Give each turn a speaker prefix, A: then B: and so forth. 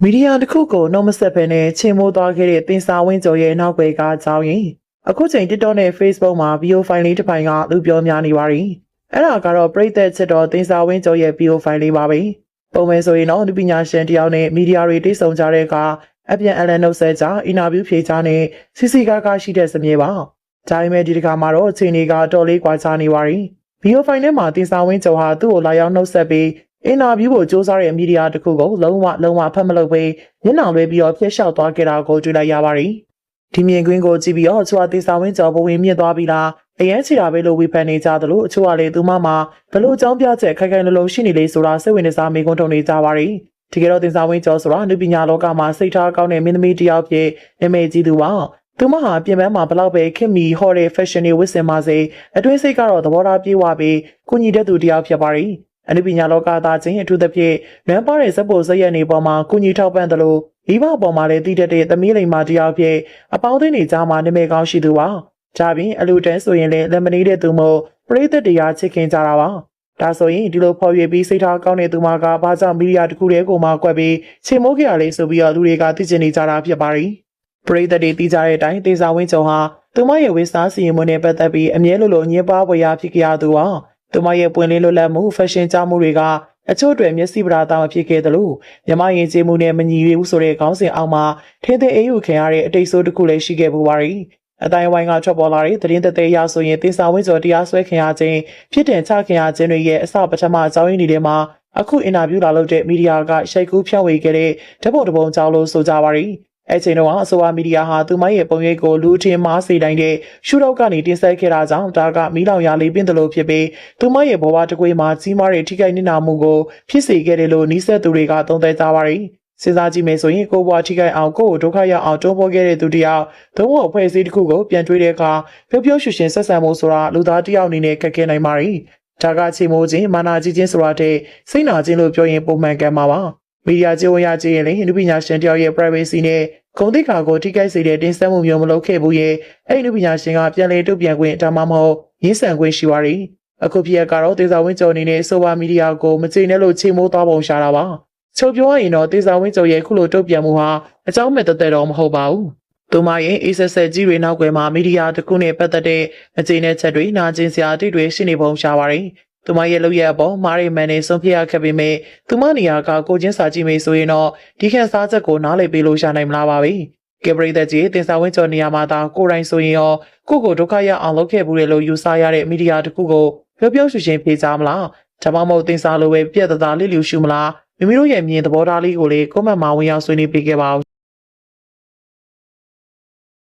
A: မီဒီယာတစ်ခုကိုနှုတ်မဆက်ဘဲနဲ့ချိန်မိုးသွားခဲ့တဲ့တင်စာဝင်းကျော်ရဲ့နောက်ွယ်ကအကြောင်းရင်းအခုချိန် TikTok နဲ့ Facebook မှာ video file လေးတစ်ပိုင်းကလူပြောများနေပါပြီ။အဲ့ဒါကတော့ပရိသတ်ချစ်တော်တင်စာဝင်းကျော်ရဲ့ video file လေးပါပဲ။ပုံမှန်ဆိုရင်တော့ဒီပညာရှင်တယောက်နဲ့မီဒီယာတွေတိတ်ဆုံကြတဲ့အခါအပြန်အလှန်နှုတ်ဆက်ကြအင်တာဗျူးဖြေချနဲ့စီစီကားကားရှိတဲ့စမြဲပါ။ဒါပေမဲ့ဒီတစ်ခါမှာတော့အချိန်တွေကတော်လေးကွာခြားနေပါပြီ။ video file ထဲမှာတင်စာဝင်းကျော်ဟာသူ့ကိုလာရောက်နှုတ်ဆက်ပြီးအင်တာဗျူးကိုစ조사တဲ့မီဒီယာတစ်ခုကိုလုံးဝဖတ်မလုပ်ဘဲမျက်နှာလွှဲပြီးတော့ဖျက်လျှောက်သွားခဲ့တာကိုတွေ့လိုက်ရပါတယ်။ဒီမြင်ကွင်းကိုကြည့်ပြီးတော့အချို့ကတင်စာဝင်းကျော်ဘဝင်မြင့်သွားပြီလားအရင်ချီတာပဲလို့ဝေဖန်နေကြသလိုအချို့ကလည်းသူမမှာဘလို့အကြောင်းပြချက်ခိုင်လုံလုံရှိနေလေဆိုတာစိတ်ဝင်စားမေးခွန်းထုတ်နေကြပါတယ်။ဒီကတော့တင်စာဝင်းကျော်ဆိုတာလူပညာလောကမှာစိတ်ထားကောင်းတဲ့မင်းသမီးတစ်ယောက်ဖြစ်နာမည်ကြီးသူပါ။သူမဟာပြင်ပန်းမှာဘလောက်ပဲခင်မီဟော်တဲ့ fashion တွေဝတ်ဆင်ပါစေအတွင်းစိတ်ကတော့သဘောထားပြေးဝပြီးကိုညီတဲ့သူတစ်ယောက်ဖြစ်ပါတယ်။အနုပညာလောကသားချင်းအထူးသဖြင့်နွမ်းပါတဲ့ဇက်ပိုဇက်ရနေပေါ်မှာကုညီထောက်ပံ့တယ်လို့မိဘပေါ်မှာလည်းတည်တဲ့သမီးလိမ္မာတယောက်ဖြစ်အပေါင်းအသင်းတွေကြားမှာနာမည်ကောင်းရှိသူပါ။ဒါပြင်အလူတန်းဆိုရင်လည်းလက်မနေတဲ့သူမို့ပရိသတ်တရားချစ်ခင်ကြတာပါ။ဒါဆိုရင်ဒီလိုဖော်ရွေပြီးစိတ်ထားကောင်းတဲ့သူမကဘာကြောင့်မီဒီယာတစ်ခုတည်းကိုမှကွက်ပြီးချိန်မိုးကြရလေဆိုပြီးတော့လူတွေကသိချင်နေကြတာဖြစ်ပါရီ။ပရိသတ်တွေသိကြတဲ့အတိုင်းတင်စာဝင်းချုံဟာသူမရဲ့ဝိစားစီရင်မှုနဲ့ပတ်သက်ပြီးအမြဲလိုညင်ပါပွေရဖြစ်ကြရသူပါ။သူမရဲ့ပွင့်လင်းလွတ်လပ်မှု fashion ကြမှုတွေကအချို့တွေမျက်စိပရာသားမဖြစ်ခဲ့သလိုမြမရင်ကျေးမှုနဲ့မညီဘူးဆိုတဲ့ခေါင်းစဉ်အောက်မှာထင်းထင်းအေးယူခင်ရတဲ့အတိတ်ဆိုးတစ်ခုလည်းရှိခဲ့ပူပါရီအတိုင်းဝိုင်းကထွက်ပေါ်လာတဲ့သတင်းသက်ရဆိုရင်တင်စာဝင်းကျော်တရားစွဲခင်ရခြင်းဖြစ်တင်ချခင်ရခြင်းတွေရဲ့အစပထမအကြောင်းရင်းတွေမှာအခုအင်တာဗျူးလာလုပ်တဲ့မီဒီယာကရှိတ်ကူးဖြန့်ဝေခဲ့တဲ့ဓာတ်ပုံတစ်ပုံကြောင်းလို့ဆိုကြပါရီအဲ့ချိန်တော့အဆိုပါမီဒီယာဟာသူမရဲ့ပုံရိပ်ကိုလူထင်မှားစေတိုင်းတဲ့ရှုထောက်ကနေတင်ဆက်ခဲ့တာကြောင့်ဒါကမီးလောင်ရာလေးပင်တယ်လို့ဖြစ်ပြီးသူမရဲ့ဘဝတစ်ကွေးမှာကြီးမားတဲ့ထိခိုက်နစ်နာမှုကိုဖြစ်စေခဲ့တယ်လို့နှိစက်သူတွေကသုံးသပ်ကြပါရီစဉ်းစားကြည့်မယ်ဆိုရင်ကိုဘွားထိခိုက်အောင်ကိုဒုက္ခရောက်အောင်တွန်းပို့ခဲ့တဲ့သူတယောက်သုံးဖို့အဖွဲ့အစည်းတစ်ခုကိုပြန်တွေးတဲ့အခါပျော်ပျော်ရွှင်ရွှင်ဆက်ဆံမှုဆိုတာလူသားတစ်ယောက်အနေနဲ့ခက်ခဲနိုင်ပါရီဒါကချိန်မိုးခြင်းမာနာကြီးခြင်းဆိုတာတဲ့စိတ်နာခြင်းလို့ပြောရင်ပုံမှန်ကံပါပါမီဒီယာကျေဝရခြင်းရင်လည်းလူပညာရှင်တယောက်ရဲ့ privacy နဲ့ဂုဏ်သိက္ခာကိုထိခိုက်စေတဲ့တင်ဆက်မှုမျိုးမလုပ်ခဲ့ဘူးရဲ့အဲ့လူပညာရှင်ကပြန်လည်တုံ့ပြန်ခွင့်ဒါမှမဟုတ်ရင်းဆန်ခွင့်ရှိပါရီအခုဖြစ်ရကတော့တေဇာဝင်းကျော်အနေနဲ့ဆိုပါမီဒီယာကိုမကျေနပ်လို့ချိန်မိုးသွားပုံရှာတာပါချုပ်ပြောရရင်တော့တေဇာဝင်းကျော်ရဲ့ခုလိုတုံ့ပြန်မှုဟာအကြောင်းမဲ့တသက်တော့မဟုတ်ပါဘူးသူမရဲ့အေးဆက်ဆက်ကြီးတွေနောက်ွယ်မှာမီဒီယာတစ်ခုနဲ့ပတ်သက်တဲ့အကျေနပ်ချက်တွေနာကျင်စရာအတိတ်တွေရှိနေပုံရှာပါရီသူမရဲ့လုပ်ရအပေါ်မားရီမန်နဲ့ဆုံးဖြတ်ရခဲ့ပေမဲ့သူမနေရာကကိုချင်းစာကြည့်မေးဆိုရင်တော့ဒီခန့်စားချက်ကိုနားလည်ပေးလို့ရှာနိုင်မလားပါပဲကပရိသတ်ကြီးတင်စာဝင်းကျော်နေရာမှာသာကိုယ်တိုင်ဆိုရင်ရောကိုကိုဒုက္ခရအောင်လုပ်ခဲ့ဘူးလေလို့ယူဆရတဲ့မီဒီယာတစ်ခုကိုပြောပြောရွှင်ရွှင်ဖြေကြမလားဒါမှမဟုတ်တင်စာလိုပဲပြက်တသားလေးလူရှုမလားမိမိတို့ရဲ့မြင်သဘောထားလေးကိုလေကွန်မန့်မှာဝင်ရောက်ဆွေးနွေးပေးခဲ့ပါဦး